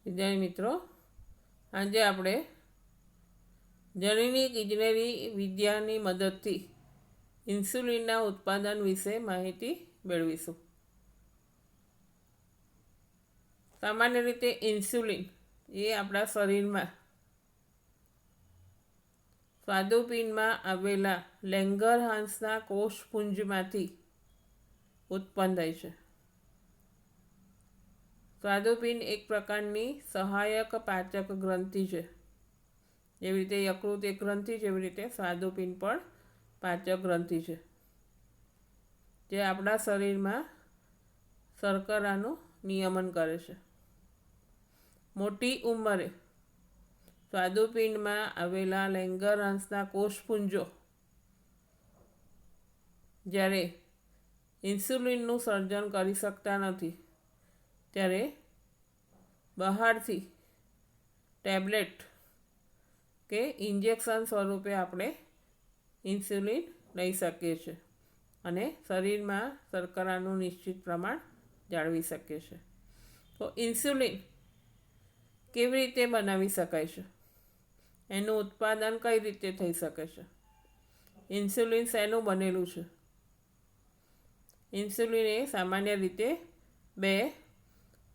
વિદ્યાર્થી મિત્રો, આજે આપણે જનીનિક ઇજનેરી વિદ્યાની મદદથી ઇન્સ્યુલિનના ઉત્પાદન વિશે માહિતી મેળવીશું. સામાન્ય રીતે ઇન્સ્યુલિન એ આપણા શરીરમાં સ્વાદુપિંડમાં આવેલા લેંગરહાન્સના કોષપુંજમાંથી ઉત્પન્ન થાય છે. સ્વાદુપિંડ એક પ્રકારની સહાયક પાચક ગ્રંથિ છે. જેવી રીતે યકૃત એક ગ્રંથિ છે, એવી રીતે સ્વાદુપિંડ પણ પાચક ગ્રંથિ છે, જે આપણા શરીરમાં શર્કરાનું નિયમન કરે છે. મોટી ઉંમરે સ્વાદુપિંડમાં આવેલા લેંગરહાન્સના કોષપુંજો જ્યારે ઇન્સ્યુલિનનું સર્જન કરી શકતા નથી, ત્યારે બહારથી ટેબ્લેટ કે ઇન્જેક્શન સ્વરૂપે આપણે ઇન્સ્યુલિન લઈ શકીએ છીએ અને શરીરમાં શર્કરાનું નિશ્ચિત પ્રમાણ જાળવી શકીએ છીએ. તો ઇન્સ્યુલિન કેવી રીતે બનાવી શકાય છે? એનું ઉત્પાદન કઈ રીતે થઈ શકે છે? ઇન્સ્યુલિન શેનું બનેલું છે? ઇન્સ્યુલિન એ સામાન્ય રીતે 2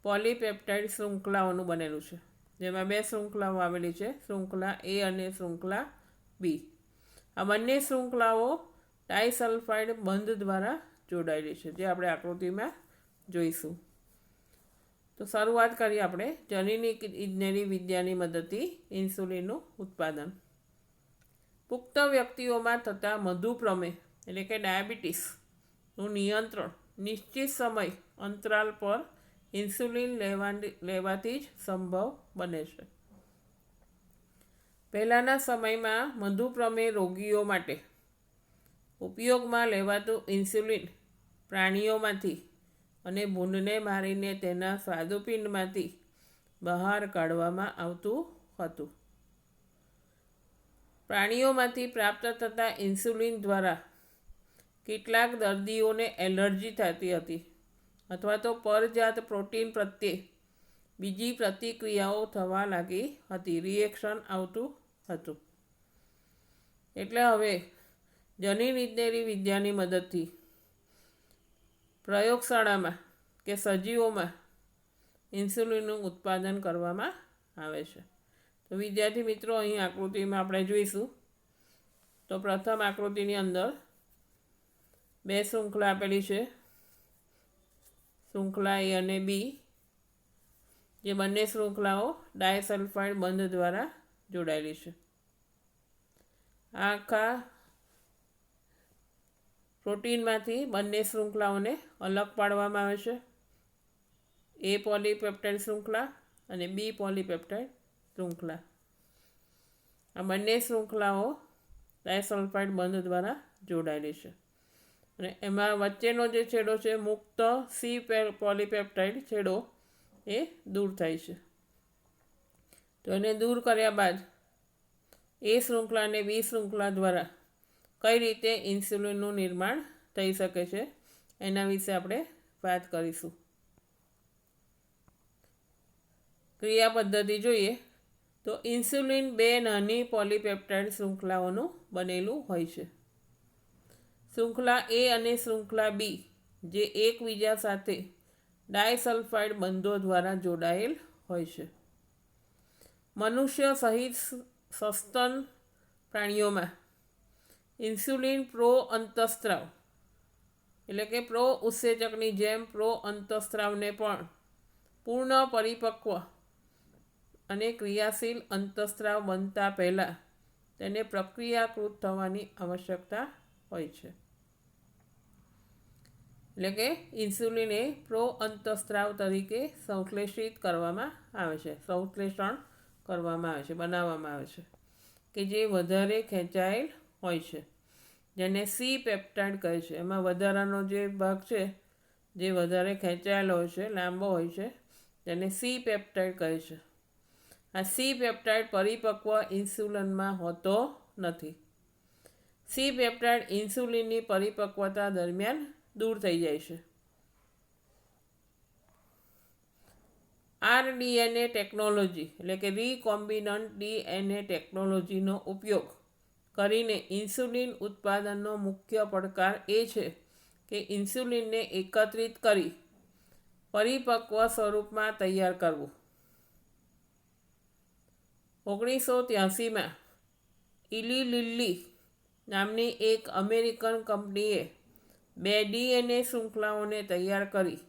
પોલીપેપ્ટાઇડ શૃંખલાઓનું બનેલું છે, જેમાં 2 શૃંખલાઓ આવેલી છે, શૃંખલા A અને શૃંખલા B. આ બંને શૃંખલાઓ ડાયસલ્ફાઇડ બંધ દ્વારા જોડાયેલી છે, જે આપણે આકૃતિમાં જોઈશું. તો શરૂઆત કરીએ આપણે જનીનિક ઇજનેરી વિદ્યાની મદદથી ઇન્સ્યુલિનનું ઉત્પાદન. પુખ્ત વ્યક્તિઓમાં થતા મધુપ્રમેહ એટલે કે ડાયાબિટીસનું નિયંત્રણ નિશ્ચિત સમય અંતરાલ પર ઇન્સ્યુલિન લેવાથી જ સંભવ બને છે. પહેલાંના સમયમાં મધુપ્રમેહ રોગીઓ માટે ઉપયોગમાં લેવાતું ઇન્સ્યુલિન પ્રાણીઓમાંથી અને ભૂંડને મારીને તેના સ્વાદુપિંડમાંથી બહાર કાઢવામાં આવતું હતું. પ્રાણીઓમાંથી પ્રાપ્ત થતા ઇન્સ્યુલિન દ્વારા કેટલાક દર્દીઓને એલર્જી થતી હતી અથવા તો પરજાત પ્રોટીન પ્રત્યે બીજી પ્રતિક્રિયાઓ થવા લાગી હતી, રિએક્શન આવતું હતું. એટલે હવે જનીન ઇજનેરી વિદ્યાની મદદથી પ્રયોગશાળામાં કે સજીવોમાં ઇન્સ્યુલિનનું ઉત્પાદન કરવામાં આવે છે. તો વિદ્યાર્થી મિત્રો, અહીં આકૃતિમાં આપણે જોઈશું. તો પ્રથમ આકૃતિની અંદર 2 શૃંખલા આપેલી છે, શૃંખલા A અને B, જે બંને શૃંખલાઓ ડાયસલ્ફાઇડ બંધ દ્વારા જોડાયેલી છે. આખા પ્રોટીનમાંથી બંને શૃંખલાઓને અલગ પાડવામાં આવે છે, A પોલીપેપ્ટાઇડ શૃંખલા અને B પોલીપેપ્ટાઇડ શૃંખલા. આ બંને શૃંખલાઓ ડાયસલ્ફાઇડ બંધ દ્વારા જોડાયેલી છે અને એમાં વચ્ચેનો જે છેડો છે, મુક્ત C પોલીપેપ્ટાઇડ છેડો, એ દૂર થાય છે. તો એને દૂર કર્યા બાદ A શૃંખલા અને B શૃંખલા દ્વારા કઈ રીતે ઇન્સ્યુલિનનું નિર્માણ થઈ શકે છે, એના વિશે આપણે વાત કરીશું. ક્રિયા પદ્ધતિ જોઈએ તો ઇન્સ્યુલિન 2 નાની પોલીપેપ્ટાઇડ શૃંખલાઓનું બનેલું હોય છે. શૃંખલા A અને શૃંખલા B, જે એકબીજા સાથે ડાયસલ્ફાઇડ બંધો દ્વારા જોડાયેલ હોય છે. મનુષ્ય સહિત સસ્તન પ્રાણીઓમાં ઇન્સ્યુલિન પ્રો અંતઃસ્ત્રાવ એટલે કે પ્રો ઉત્સેચકની જેમ પ્રો અંતઃસ્ત્રાવને પણ પૂર્ણ પરિપક્વ અને ક્રિયાશીલ અંતઃસ્ત્રાવ બનતા પહેલાં તેને પ્રક્રિયાકૃત થવાની આવશ્યકતા હોય છે. એટલે કે ઇન્સ્યુલિન એ પ્રો અંતઃસ્ત્રાવ તરીકે સંશ્લેષણ કરવામાં આવે છે, બનાવવામાં આવે છે, કે જે વધારે ખેંચાયેલ હોય છે, જેને C પેપ્ટાઇડ કહે છે. એમાં વધારાનો જે ભાગ છે, જે વધારે ખેંચાયેલો હોય છે, લાંબો હોય છે, તેને C પેપ્ટાઇડ કહે છે. આ C પેપ્ટાઇડ પરિપક્વ ઇન્સ્યુલિનમાં હોતો નથી. C પેપ્ટાઇડ ઇન્સ્યુલિનની પરિપક્વતા દરમિયાન દૂર થઈ જાય છે. આરડીએનએ ટેકનોલોજી એટલે કે રીકોમ્બિનન્ટ ડીએનએ ટેકનોલોજીનો ઉપયોગ કરીને ઇન્સ્યુલિન ઉત્પાદનનો મુખ્ય પડકાર એ છે કે ઇન્સ્યુલિનને એકત્રિત કરી પરિપક્વ સ્વરૂપમાં તૈયાર કરવું. 1983માં ઇલી લિલ્લી નામની એક અમેરિકન કંપનીએ 2 ડીએનએ શૃંખલાઓને તૈયાર કરી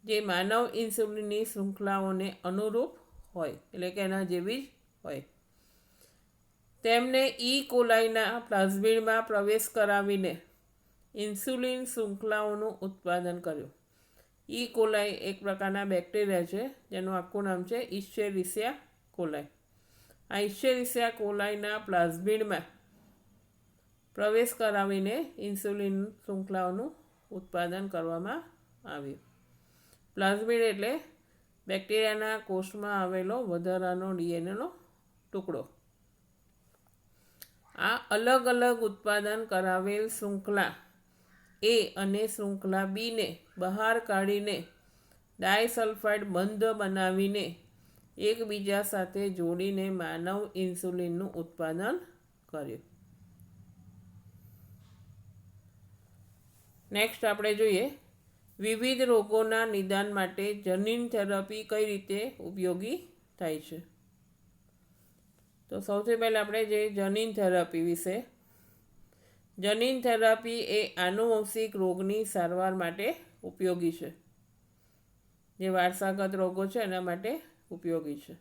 જે માનવ ઇન્સ્યુલિનની શૃંખલાઓને અનુરૂપ હોય એટલે કે એના જેવી જ હોય. તેમણે કોલાઈના પ્લાઝમિડમાં પ્રવેશ કરાવીને ઇન્સ્યુલિન શૃંખલાઓનું ઉત્પાદન કર્યું. કોલાઈ એક પ્રકારના બેક્ટેરિયા છે જેનું આખું નામ છે ઇશ્ચેરિસિયા કોલાઈ. આ ઇશ્ચેરિસિયા કોલાઈના પ્લાઝમિડમાં પ્રવેશ કરાવીને ઇન્સ્યુલિન શૃંખલાઓનું ઉત્પાદન કરવામાં આવ્યું. પ્લાઝમિડ એટલે બેક્ટેરિયાના કોષમાં આવેલો વધારાનો ડીએનએનો ટુકડો. આ અલગ અલગ ઉત્પાદન કરાવેલ શૃંખલા એ અને શૃંખલા બીને બહાર કાઢીને ડાયસલ્ફાઇડ બંધ બનાવીને એકબીજા સાથે જોડીને માનવ ઇન્સ્યુલિનનું ઉત્પાદન કર્યું. નેક્સ્ટ આપણે જોઈએ વિવિધ રોગોના નિદાન માટે જનીન થેરપી કઈ રીતે ઉપયોગી થાય છે. તો સૌથી પહેલાં આપણે જે જનીન થેરપી વિશે. જનીન થેરપી એ આનુવંશિક રોગની સારવાર માટે ઉપયોગી છે. જે વારસાગત રોગો છે એના માટે ઉપયોગી છે.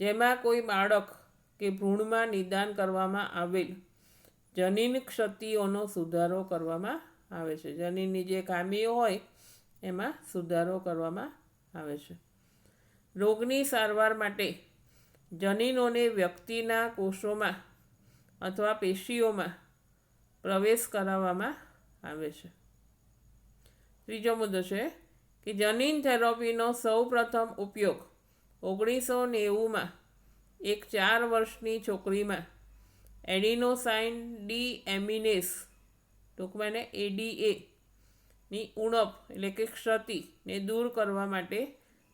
જેમાં કોઈ બાળક કે ભ્રૂણમાં નિદાન કરવામાં આવેલ જનીન ક્ષતિઓનો સુધારો કરવામાં આવે છે. જનીનની જે ખામીઓ હોય એમાં સુધારો કરવામાં આવે છે. રોગની સારવાર માટે જનીનોને વ્યક્તિના કોષોમાં અથવા પેશીઓમાં પ્રવેશ કરાવવામાં આવે છે. ત્રીજો મુદ્દો છે કે જનીન થેરપીનો સૌપ્રથમ ઉપયોગ 1990માં એક 4 વર્ષની છોકરીમાં એડિનોસાઇન ડીએમિનેસ ટૂંકમાં એને ADA ની ઉણપ એટલે કે ક્ષતિને દૂર કરવા માટે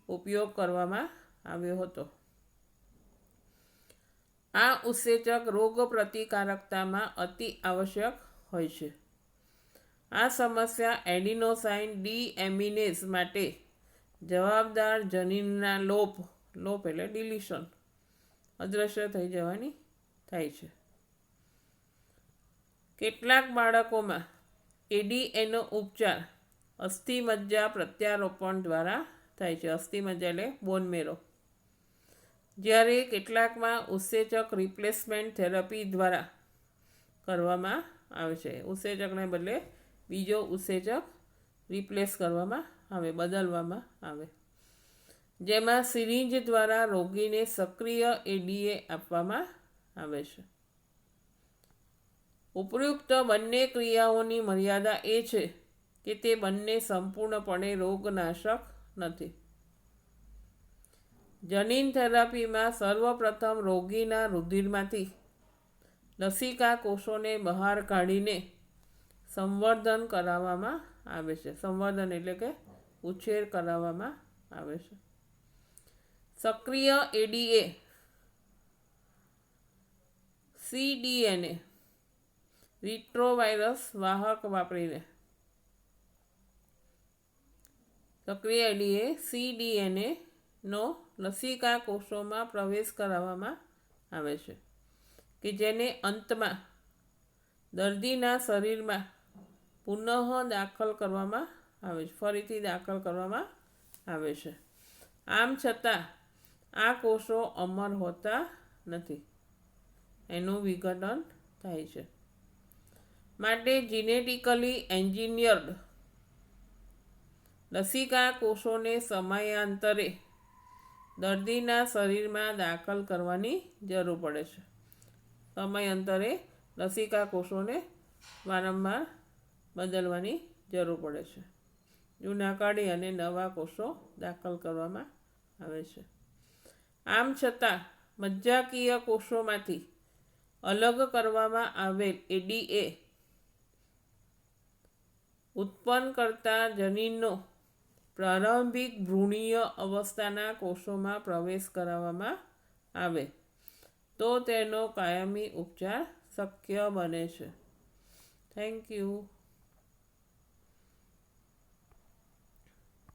ઉપયોગ કરવામાં આવ્યો હતો. આ ઉત્સેચક રોગ પ્રતિકારકતામાં અતિ આવશ્યક હોય છે. આ સમસ્યા એડિનોસાઇન ડીએમિનેસ માટે જવાબદાર જનીનના લોપ એટલે ડિલીશન અદૃશ્ય થઈ જવાની થાય છે. કેટલાક બાળકોમાં ADAનો ઉપચાર અસ્થિમજ્જા પ્રત્યારોપણ દ્વારા થાય છે. અસ્થિમજ્જા એટલે બોન મેરો. જ્યારે કેટલાકમાં ઉત્સેચક રિપ્લેસમેન્ટ થેરપી દ્વારા કરવામાં આવે છે. ઉત્સેચકને બદલે બીજો ઉત્સેચક રિપ્લેસ કરવામાં આવે બદલવામાં આવે. જેમાં સિરિંજ દ્વારા રોગીને સક્રિય ADA આપવામાં આવે છે. ઉપયુક્ત બંને ક્રિયાઓની મર્યાદા એ છે કે તે બંને સંપૂર્ણપણે રોગનાશક નથી. જનીન થેરપીમાં સર્વપ્રથમ રોગીના રુધિરમાંથી લસિકા કોષોને બહાર કાઢીને સંવર્ધન કરાવવામાં આવે છે. સંવર્ધન એટલે કે ઉછેર કરાવવામાં આવે છે. સક્રિય ADA cDNA રિટ્રોવાયરસ વાહક વાપરીને સક્રિય ADA cDNA નો લસિકા કોષોમાં પ્રવેશ કરાવવામાં આવે છે કે જેને અંતમાં દર્દીના શરીરમાં પુનઃ દાખલ કરવામાં આવે છે. ફરીથી દાખલ કરવામાં આવે છે. આમ છતાં આ કોષો અમર હોતા નથી. એનું વિઘટન થાય છે. માટે જીનેટિકલી એન્જિનિયર્ડ લસિકા કોષોને સમયાંતરે દર્દીના શરીરમાં દાખલ કરવાની જરૂર પડે છે. સમયાંતરે લસિકા કોષોને વારંવાર બદલવાની જરૂર પડે છે. જૂના કાઢી અને નવા કોષો દાખલ કરવામાં આવે છે. આમ છતાં મજ્જાકીય કોષોમાંથી અલગ કરવામાં આવેલ ADA ઉત્પન્ન કરતા જનીનનો પ્રારંભિક ભ્રૂણીય અવસ્થાના કોષોમાં પ્રવેશ કરાવવામાં આવે તો તેનો કાયમી ઉપચાર શક્ય બને છે. Thank you.